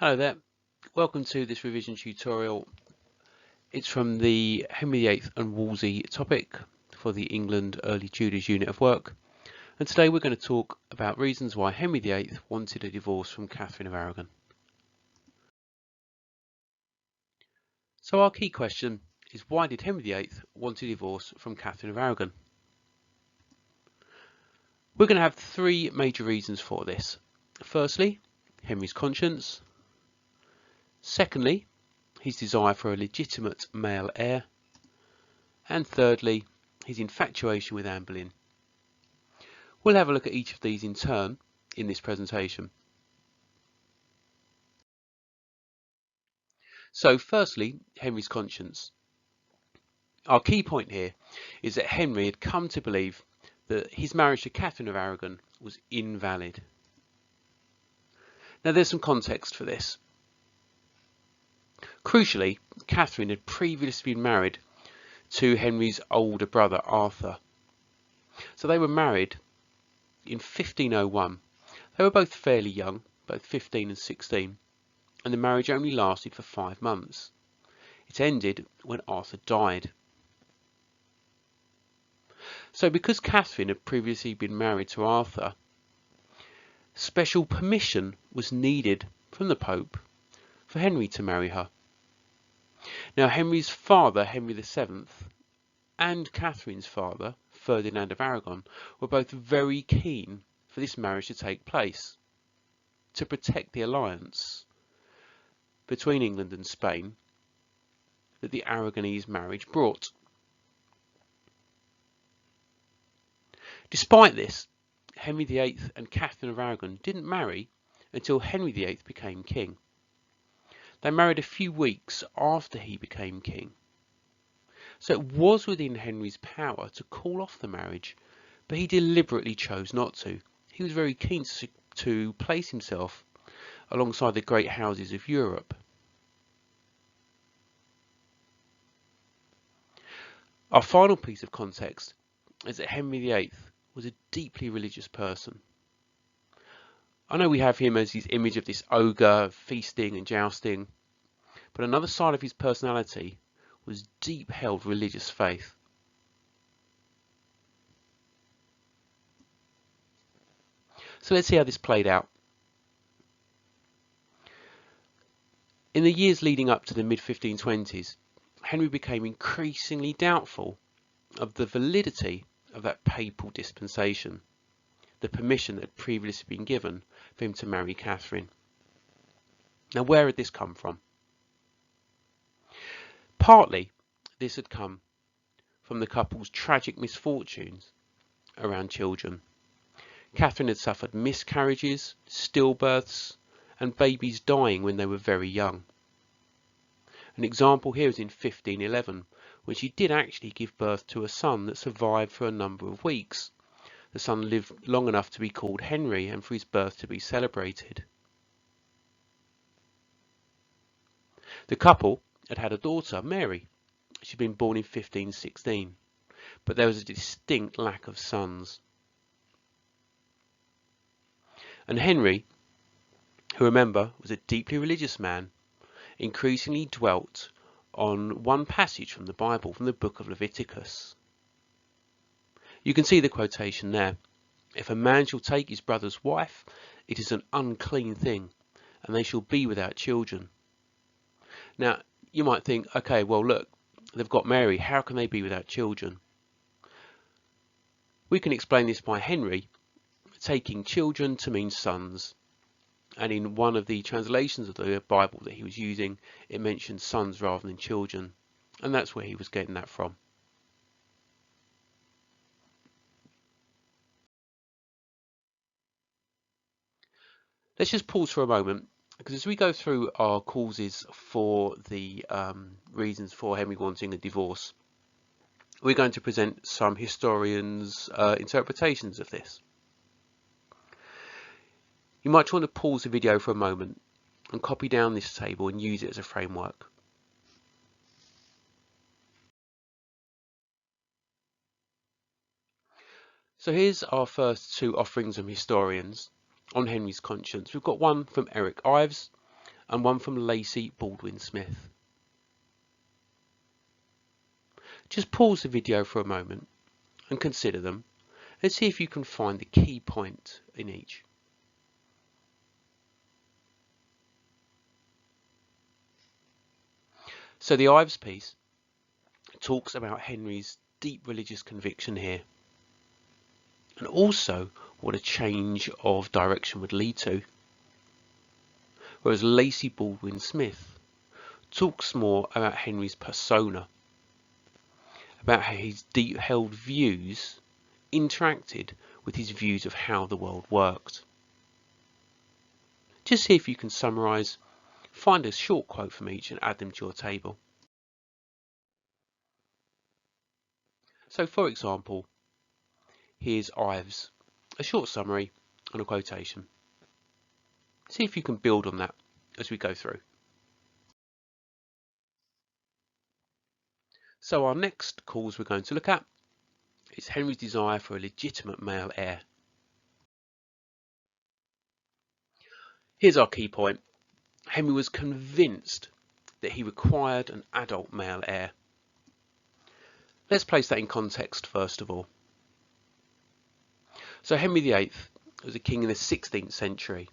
Hello there, welcome to this revision tutorial. It's from the Henry VIII and Wolsey topic for the England Early Tudors unit of work, and today we're going to talk about reasons why Henry VIII wanted a divorce from Katherine of Aragon. So our key question is, why did Henry VIII want a divorce from Katherine of Aragon? We're going to have three major reasons for this. Firstly, Henry's conscience. Secondly, his desire for a legitimate male heir. And thirdly, his infatuation with Anne Boleyn. We'll have a look at each of these in turn in this presentation. So firstly, Henry's conscience. Our key point here is that Henry had come to believe that his marriage to Katherine of Aragon was invalid. Now there's some context for this. Crucially, Katherine had previously been married to Henry's older brother Arthur. So they were married in 1501. They were both fairly young, both 15 and 16, and the marriage only lasted for 5 months. It ended when Arthur died. So because Katherine had previously been married to Arthur, special permission was needed from the Pope for Henry to marry her. Now Henry's father, Henry VII, and Catherine's father, Ferdinand of Aragon, were both very keen for this marriage to take place, to protect the alliance between England and Spain that the Aragonese marriage brought. Despite this, Henry VIII and Catherine of Aragon didn't marry until Henry VIII became king. They married a few weeks after he became king. So it was within Henry's power to call off the marriage, but he deliberately chose not to. He was very keen to place himself alongside the great houses of Europe. Our final piece of context is that Henry VIII was a deeply religious person. I know we have him as his image of this ogre, feasting and jousting, but another side of his personality was deep-held religious faith. So let's see how this played out. In the years leading up to the mid-1520s, Henry became increasingly doubtful of the validity of that papal dispensation, the permission that had previously been given for him to marry Catherine. Now, where had this come from? Partly, this had come from the couple's tragic misfortunes around children. Catherine had suffered miscarriages, stillbirths, and babies dying when they were very young. An example here is in 1511, when she did actually give birth to a son that survived for a number of weeks. The son lived long enough to be called Henry and for his birth to be celebrated. The couple had had a daughter, Mary. She'd been born in 1516, but there was a distinct lack of sons. And Henry, who remember was a deeply religious man, increasingly dwelt on one passage from the Bible, from the book of Leviticus. You can see the quotation there. If a man shall take his brother's wife, it is an unclean thing, and they shall be without children. Now, you might think, okay, well look, they've got Mary, how can they be without children? We can explain this by Henry taking children to mean sons. And in one of the translations of the Bible that he was using, it mentioned sons rather than children. And that's where he was getting that from. Let's just pause for a moment, because as we go through our causes for the reasons for Henry wanting a divorce, we're going to present some historians' interpretations of this. You might want to pause the video for a moment and copy down this table and use it as a framework. So here's our first two offerings from historians on Henry's conscience. We've got one from Eric Ives, and one from Lacey Baldwin Smith. Just pause the video for a moment and consider them and see if you can find the key point in each. So the Ives piece talks about Henry's deep religious conviction here, and also what a change of direction would lead to. Whereas Lacey Baldwin Smith talks more about Henry's persona, about how his deep held views interacted with his views of how the world worked. Just see if you can summarise, find a short quote from each and add them to your table. So for example, here's Ives, a short summary and a quotation. See if you can build on that as we go through. So our next cause we're going to look at is Henry's desire for a legitimate male heir. Here's our key point. Henry was convinced that he required an adult male heir. Let's place that in context first of all. So Henry VIII was a king in the 16th century.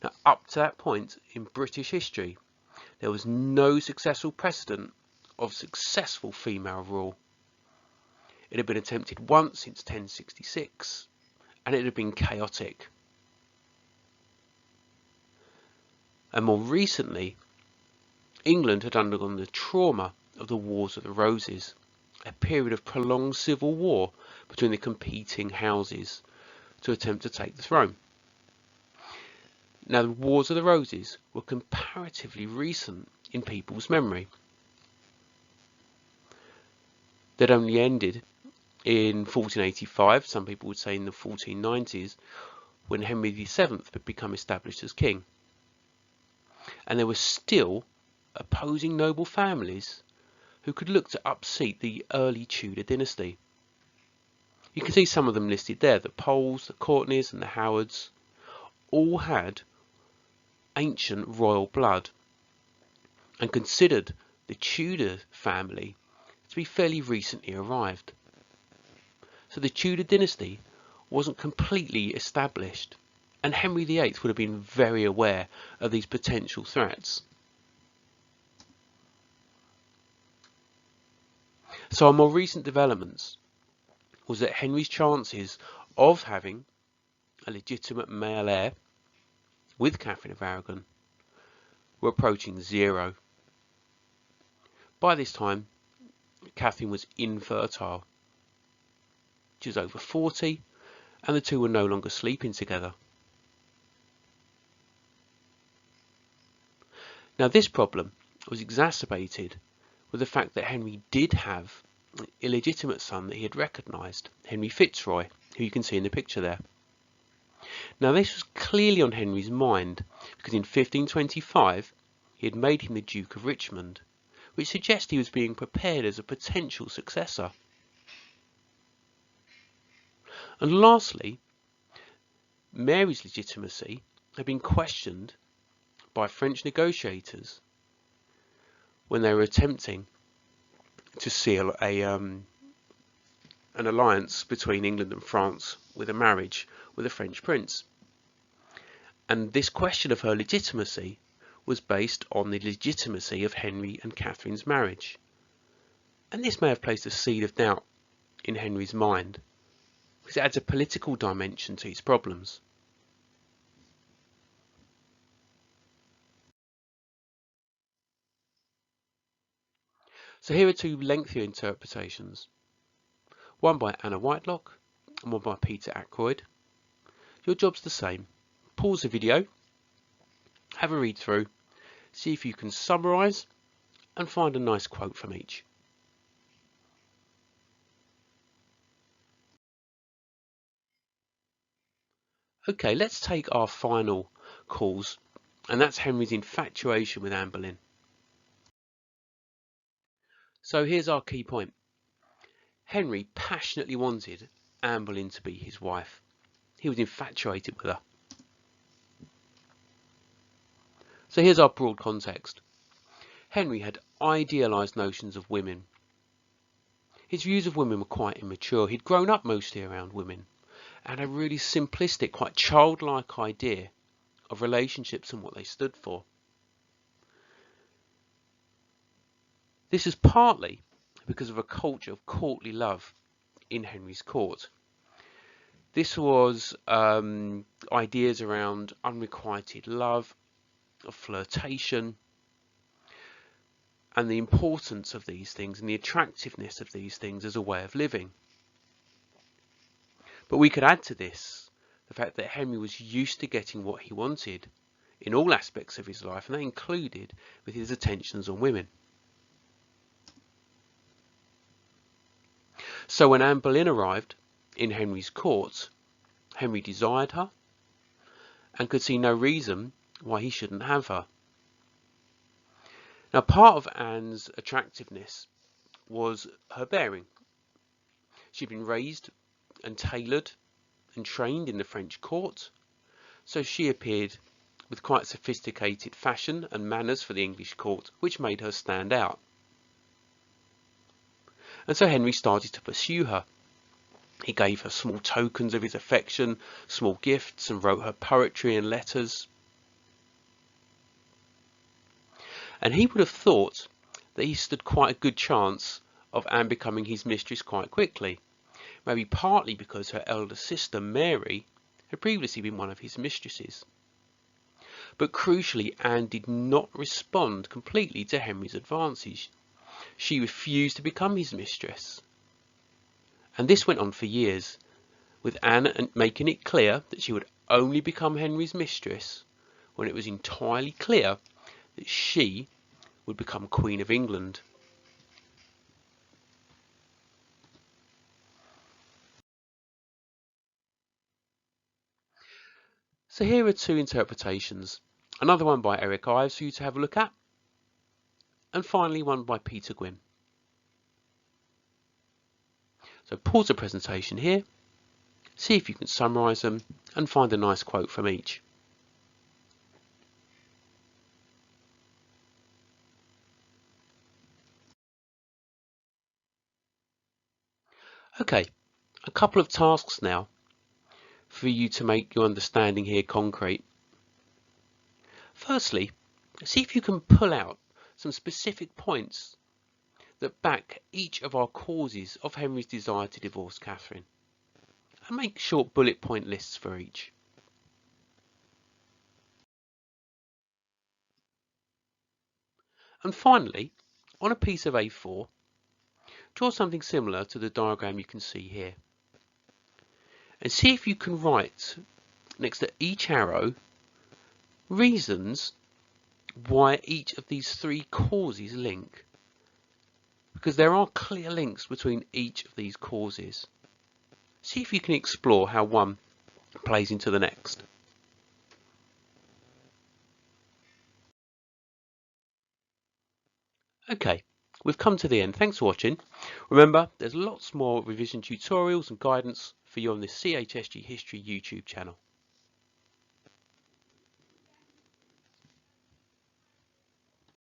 Now up to that point in British history, there was no successful precedent of successful female rule. It had been attempted once since 1066 and it had been chaotic. And more recently, England had undergone the trauma of the Wars of the Roses, a period of prolonged civil war between the competing houses to attempt to take the throne. Now the Wars of the Roses were comparatively recent in people's memory. They'd only ended in 1485, some people would say in the 1490s, when Henry VII had become established as king. And there were still opposing noble families who could look to upseat the early Tudor dynasty. You can see some of them listed there. The Poles, the Courtenays and the Howards all had ancient royal blood and considered the Tudor family to be fairly recently arrived. So the Tudor dynasty wasn't completely established, and Henry VIII would have been very aware of these potential threats. So our more recent developments was that Henry's chances of having a legitimate male heir with Katherine of Aragon were approaching zero. By this time, Katherine was infertile. She was over 40 and the two were no longer sleeping together. Now this problem was exacerbated with the fact that Henry did have an illegitimate son that he had recognised, Henry Fitzroy, who you can see in the picture there. Now this was clearly on Henry's mind because in 1525 he had made him the Duke of Richmond, which suggests he was being prepared as a potential successor. And lastly, Mary's legitimacy had been questioned by French negotiators when they were attempting to seal an alliance between England and France with a marriage with a French prince. And this question of her legitimacy was based on the legitimacy of Henry and Catherine's marriage. And this may have placed a seed of doubt in Henry's mind, because it adds a political dimension to his problems. So here are two lengthier interpretations, one by Anna Whitelock and one by Peter Ackroyd. Your job's the same. Pause the video, have a read through, see if you can summarise and find a nice quote from each. Okay, let's take our final cause, and that's Henry's infatuation with Anne Boleyn. So here's our key point. Henry passionately wanted Anne Boleyn to be his wife. He was infatuated with her. So here's our broad context. Henry had idealised notions of women. His views of women were quite immature. He'd grown up mostly around women and a really simplistic, quite childlike idea of relationships and what they stood for. This is partly because of a culture of courtly love in Henry's court. This was ideas around unrequited love, of flirtation, and the importance of these things and the attractiveness of these things as a way of living. But we could add to this the fact that Henry was used to getting what he wanted in all aspects of his life, and that included with his attentions on women. So when Anne Boleyn arrived in Henry's court, Henry desired her and could see no reason why he shouldn't have her. Now, part of Anne's attractiveness was her bearing. She'd been raised and tailored and trained in the French court, so she appeared with quite sophisticated fashion and manners for the English court, which made her stand out. And so Henry started to pursue her. He gave her small tokens of his affection, small gifts, and wrote her poetry and letters. And he would have thought that he stood quite a good chance of Anne becoming his mistress quite quickly, maybe partly because her elder sister Mary had previously been one of his mistresses. But crucially, Anne did not respond completely to Henry's advances. She refused to become his mistress. And this went on for years, with Anne making it clear that she would only become Henry's mistress when it was entirely clear that she would become Queen of England. So here are two interpretations. Another one by Eric Ives for you to have a look at, and finally one by Peter Gwynn. So pause the presentation here, see if you can summarise them and find a nice quote from each. Okay, a couple of tasks now for you to make your understanding here concrete. Firstly, see if you can pull out some specific points that back each of our causes of Henry's desire to divorce Catherine, and make short bullet point lists for each. And finally, on a piece of A4, draw something similar to the diagram you can see here. And see if you can write next to each arrow reasons why each of these three causes link. Because there are clear links between each of these causes. See if you can explore how one plays into the next. Okay, we've come to the end. Thanks for watching. Remember, there's lots more revision tutorials and guidance for you on this CHSG History YouTube channel.